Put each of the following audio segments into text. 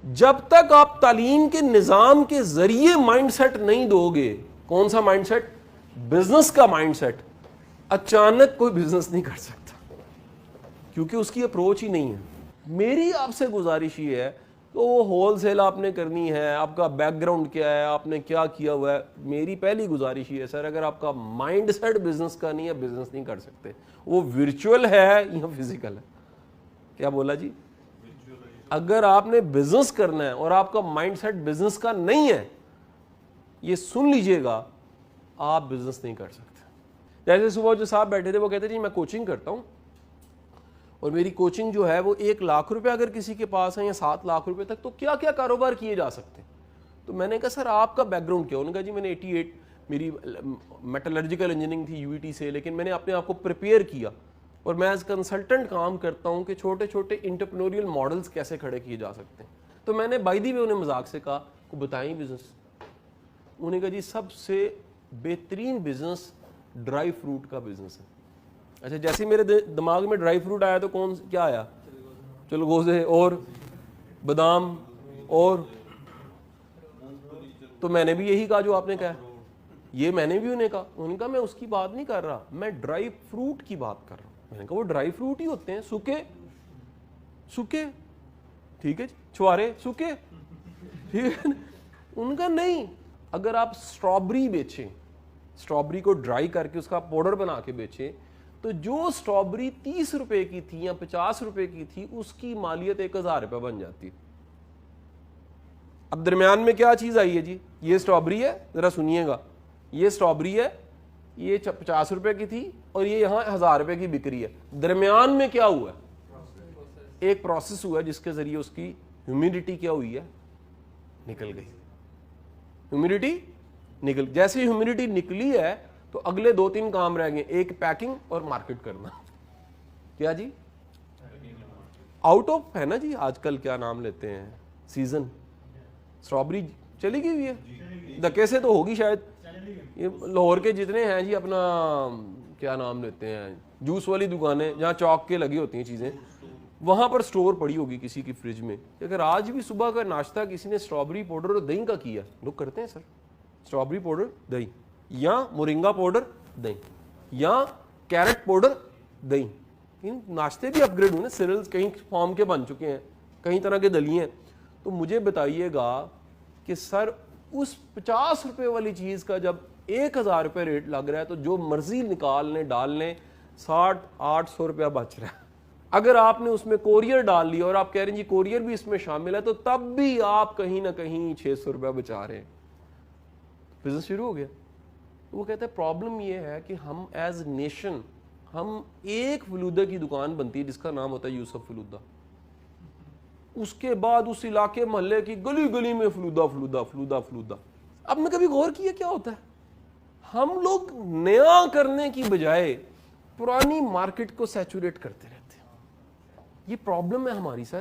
جب تک آپ تعلیم کے نظام کے ذریعے مائنڈ سیٹ نہیں دو گے، کون سا مائنڈ سیٹ؟ بزنس کا مائنڈ سیٹ، اچانک کوئی بزنس نہیں کر سکتا، کیونکہ اس کی اپروچ ہی نہیں ہے۔ میری آپ سے گزارش یہ ہے کہ وہ ہول سیل آپ نے کرنی ہے، آپ کا بیک گراؤنڈ کیا ہے، آپ نے کیا کیا ہوا ہے، میری پہلی گزارش یہ ہے سر، اگر آپ کا مائنڈ سیٹ بزنس کا نہیں ہے، بزنس نہیں کر سکتے، وہ ورچوئل ہے یا فزیکل ہے۔ کیا بولا جی؟ اگر آپ نے بزنس کرنا ہے اور آپ کا مائنڈ سیٹ بزنس کا نہیں ہے، یہ سن لیجئے گا، آپ بزنس نہیں کر سکتے۔ جیسے صبح جو صاحب بیٹھے تھے وہ کہتے جی میں کوچنگ کرتا ہوں اور میری کوچنگ جو ہے وہ 1 لاکھ روپے اگر کسی کے پاس ہے یا 7 لاکھ روپے تک، تو کیا کیا کاروبار کیے جا سکتے ہیں؟ تو میں نے کہا سر آپ کا بیک گراؤنڈ کیا؟ انہوں نے کہا جی میں نے 88 میری میٹلرجیکل انجینئرنگ تھی UET سے، لیکن میں نے اپنے آپ کو پریپیئر کیا اور میں ایز کنسلٹنٹ کام کرتا ہوں کہ چھوٹے چھوٹے انٹرپرینوریل ماڈلز کیسے کھڑے کیے جا سکتے ہیں۔ تو میں نے بائی دی وے انہیں مذاق سے کہا کو بتائیں بزنس۔ انہوں نے کہا جی سب سے بہترین بزنس ڈرائی فروٹ کا بزنس ہے۔ اچھا جیسے میرے دماغ میں ڈرائی فروٹ آیا تو کیا آیا؟ چلغوزے اور بادام، اور تو میں نے بھی یہی کہا جو آپ نے کہا، یہ میں نے بھی انہیں کہا۔ انہوں نے کہا میں اس کی بات نہیں کر رہا، میں ڈرائی فروٹ کی بات کر رہا ہوں۔ میں نے کہا وہ ڈرائی فروٹ ہی ہوتے ہیں، سوکھے، ٹھیک ہے جی، چھوارے سوکھے، ٹھیک ہے۔ ان کا نہیں، اگر آپ اسٹرابری بیچیں، اسٹرابری کو ڈرائی کر کے اس کا پاؤڈر بنا کے بیچیں، تو جو اسٹرابری 30 روپے کی تھی یا 50 روپے کی تھی، اس کی مالیت 1000 روپے بن جاتی۔ اب درمیان میں کیا چیز آئی ہے جی؟ یہ اسٹرابری ہے، ذرا سنیے گا، یہ اسٹرابری ہے، یہ 50 روپے کی تھی اور یہ یہاں 1000 روپے کی بک رہی ہے۔ درمیان میں کیا ہوا ہے؟ ایک پروسیس ہوا ہے جس کے ذریعے اس کی ہیومیڈیٹی کیا ہوئی ہے؟ نکل گئی۔ ہیومیڈیٹی نکل، جیسے ہیومیڈیٹی نکلی ہے تو اگلے 2-3 کام رہ گئے، ایک پیکنگ اور مارکیٹ کرنا۔ کیا جی؟ آؤٹ آف ہے نا جی آج کل، کیا نام لیتے ہیں، سیزن۔ اسٹرابری چلی گئی ہوئی ہے، دھکے سے تو ہوگی شاید۔ یہ لاہور کے جتنے ہیں جی اپنا کیا نام لیتے ہیں، جوس والی دکانیں جہاں چوک کے لگی ہوتی ہیں چیزیں، وہاں پر سٹور پڑی ہوگی کسی کی فریج میں۔ اگر آج بھی صبح کا ناشتہ کسی نے اسٹرابری پاؤڈر اور دہی کا کیا، لوگ کرتے ہیں سر، اسٹرابری پاؤڈر دہی، یا مورنگا پاؤڈر دہی، یا کیرٹ پاؤڈر دہی، ناشتے بھی اپ گریڈ ہوئے نا، سیریلز کئی فارم کے بن چکے ہیں، کئی طرح کے دلیے ہیں۔ تو مجھے بتائیے گا کہ سر اس 50 روپے والی چیز کا جب 1000 روپے ریٹ لگ رہا ہے، تو جو مرضی نکال لیں ڈال لیں، 60-800 روپیہ بچ رہا ہے۔ اگر آپ نے اس میں کوریئر ڈال لیا اور آپ کہہ رہے ہیں جی کوریئر بھی اس میں شامل ہے، تو تب بھی آپ کہیں نہ کہیں 600 روپیہ بچا رہے ہیں۔ بزنس شروع ہو گیا۔ وہ کہتے ہیں پرابلم یہ ہے کہ ہم ایز نیشن، ہم ایک فلودہ کی دکان بنتی ہے جس کا نام ہوتا ہے یوسف فلودہ، اس کے بعد اس علاقے محلے کی گلی گلی میں فلودہ فلودہ فلودہ فلودہ۔ اب نے کبھی غور کیا کیا ہوتا ہے؟ ہم لوگ نیا کرنے کی بجائے پرانی مارکیٹ کو سیچوریٹ کرتے رہتے ہیں، یہ پرابلم ہے ہماری سر۔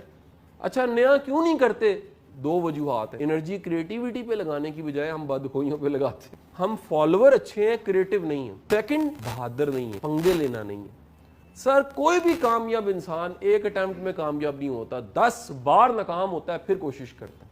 اچھا نیا کیوں نہیں کرتے؟ 2 وجوہات ہیں۔ انرجی کریٹیوٹی پہ لگانے کی بجائے ہم بدخوئیوں پہ لگاتے ہیں۔ ہم فالوور اچھے ہیں، کریٹیو نہیں ہیں۔ سیکنڈ، بہادر نہیں ہیں، پنگے لینا نہیں ہے۔ سر کوئی بھی کامیاب انسان ایک اٹیمپٹ میں کامیاب نہیں ہوتا، 10 بار ناکام ہوتا ہے پھر کوشش کرتا ہے۔